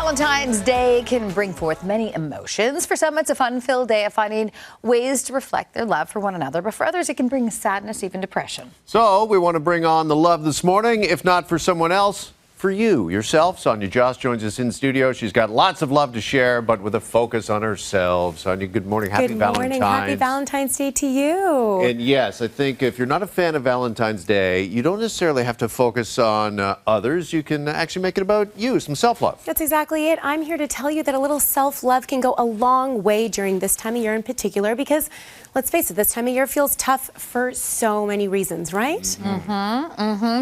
Valentine's Day can bring forth many emotions. For some, it's a fun-filled day of finding ways to reflect their love for one another, but for others, it can bring sadness, even depression. So we want to bring on the love this morning, if not for someone else, for you, yourself. Sonia Jhas joins us in studio. She's got lots of love to share, but with a focus on herself. Sonia, good morning. Happy Valentine's. Good morning. Happy Valentine's Day to you. And yes, I think if you're not a fan of Valentine's Day, you don't necessarily have to focus on others. You can actually make it about you, some self-love. That's exactly it. I'm here to tell you that a little self-love can go a long way during this time of year in particular, because let's face it, this time of year feels tough for so many reasons, right?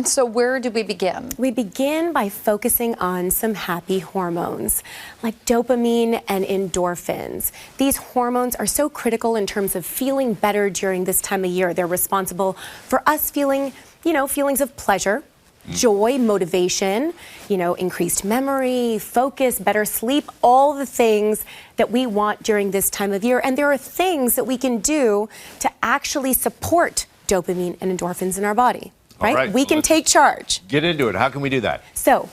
So where do we begin? We begin by focusing on some happy hormones like dopamine and endorphins. These hormones are so critical in terms of feeling better during this time of year. They're responsible for us feeling, feelings of pleasure, joy, motivation, increased memory, focus, better sleep, all the things that we want during this time of year. And there are things that we can do to actually support dopamine and endorphins in our body. Right? We can take charge. Get into it. How can we do that? So,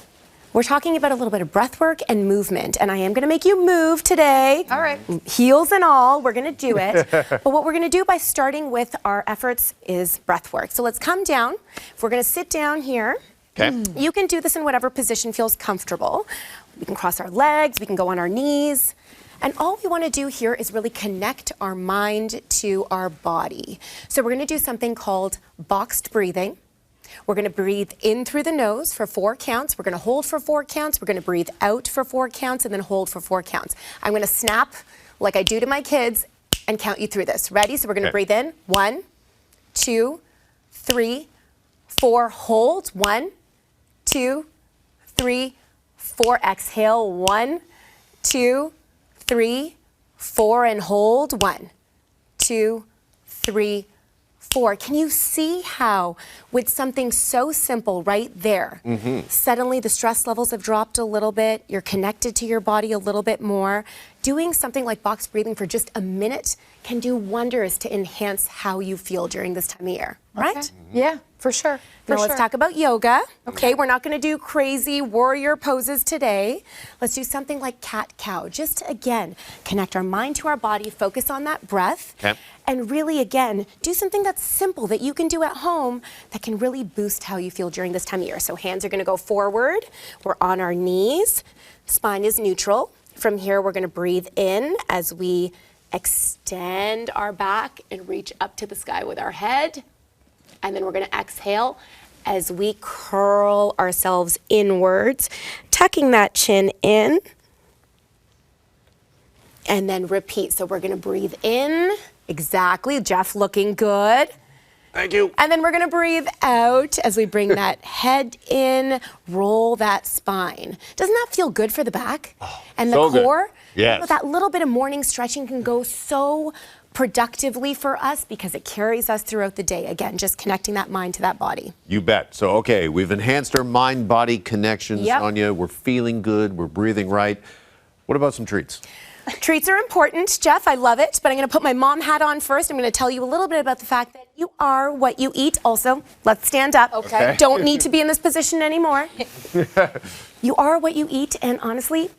we're talking about a little bit of breath work and movement, and I am going to make you move today. All right. Heels and all, we're going to do it. But what we're going to do by starting with our efforts is breath work. So let's come down. We're going to sit down here. Okay. You can do this in whatever position feels comfortable. We can cross our legs, we can go on our knees. And all we want to do here is really connect our mind to our body. So we're going to do something called boxed breathing. We're going to breathe in through the nose for 4 counts. We're going to hold for 4 counts. We're going to breathe out for 4 counts and then hold for 4 counts. I'm going to snap like I do to my kids and count you through this. Ready? So we're going to breathe in. 1, 2, 3, 4. Hold. 1, 2, 3, 4. Exhale. 1, 2, 3, 4. And hold. 1, 2, 3, 4. Can you see how with something so simple right there, suddenly the stress levels have dropped a little bit, you're connected to your body a little bit more. Doing something like box breathing for just a minute can do wonders to enhance how you feel during this time of year, right? Okay. Yeah, for sure. Now let's talk about yoga. Okay, we're not going to do crazy warrior poses today. Let's do something like cat-cow. Just to, again, connect our mind to our body, focus on that breath, and really, again, do something that's simple that you can do at home that can really boost how you feel during this time of year. So hands are going to go forward. We're on our knees. Spine is neutral. From here, we're going to breathe in as we extend our back and reach up to the sky with our head. And then we're going to exhale as we curl ourselves inwards, tucking that chin in. And then repeat. So we're going to breathe in. Exactly. Jeff looking good. Thank you. And then we're going to breathe out as we bring that head in, roll that spine. Doesn't that feel good for the back and the core? Yes. That little bit of morning stretching can go so productively for us because it carries us throughout the day. Again, just connecting that mind to that body. You bet. So, okay, we've enhanced our mind-body connection, Sonia. We're feeling good. We're breathing right. What about some treats? Treats are important, Jeff. I love it, but I'm going to put my mom hat on first. I'm going to tell you a little bit about the fact that you are what you eat. Also, let's stand up. Okay. Don't need to be in this position anymore. You are what you eat, and honestly,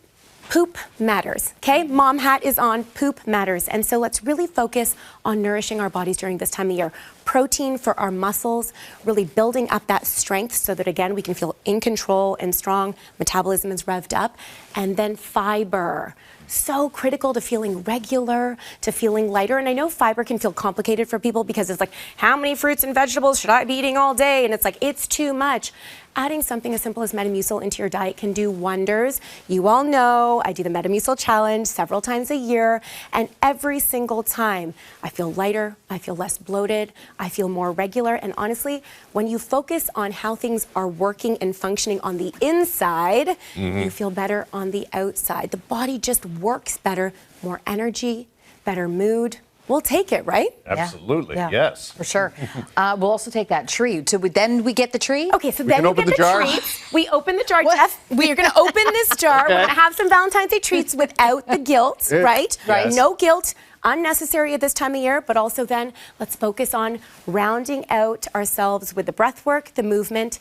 poop matters, okay? Mom hat is on, poop matters. And so let's really focus on nourishing our bodies during this time of year. Protein for our muscles, really building up that strength so that, again, we can feel in control and strong. Metabolism is revved up. And then fiber. So critical to feeling regular, to feeling lighter. And I know fiber can feel complicated for people because it's like, how many fruits and vegetables should I be eating all day? And it's like, it's too much. Adding something as simple as Metamucil into your diet can do wonders. You all know I do the Metamucil challenge several times a year, and every single time I feel lighter, I feel less bloated, I feel more regular. And honestly, when you focus on how things are working and functioning on the inside, you feel better on the outside. The body just works better, more energy, better mood. We'll take it, right? Absolutely, yes. For sure. We'll also take that tree. So then we get the tree? Okay, so then we get the treats. We open the jar. Jeff, we are going to open this jar. We're going to have some Valentine's Day treats without the guilt, right? Yes. No guilt. Unnecessary at this time of year, but also then let's focus on rounding out ourselves with the breath work, the movement,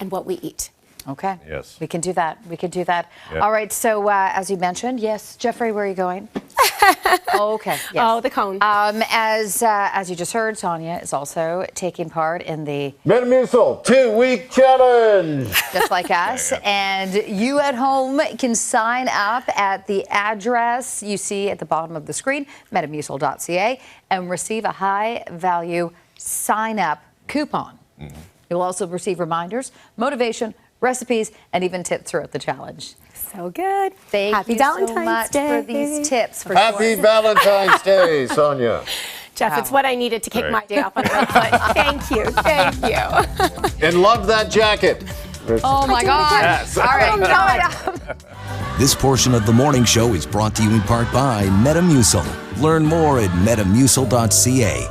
and what we eat. Okay. Yes. We can do that. We can do that. Yep. All right. So as you mentioned, yes, Jeffrey, where are you going? Okay. Yes. Oh, the cone. As you just heard, Sonia is also taking part in the Metamucil 2-week challenge. Just Like Us. And you at home can sign up at the address you see at the bottom of the screen, metamucil.ca, and receive a high-value sign-up coupon. You'll also receive reminders, motivation, recipes, and even tips throughout the challenge. So good. Thank Happy you Valentine's so much Day. for these tips. For Happy sure. Valentine's Day, Sonia. Jeff, it's what I needed to kick Right. my day off on the right foot. Thank you. Thank you. And love that jacket. Oh my God. Yes. All right. Coming up. This portion of the morning show is brought to you in part by Metamucil. Learn more at metamucil.ca.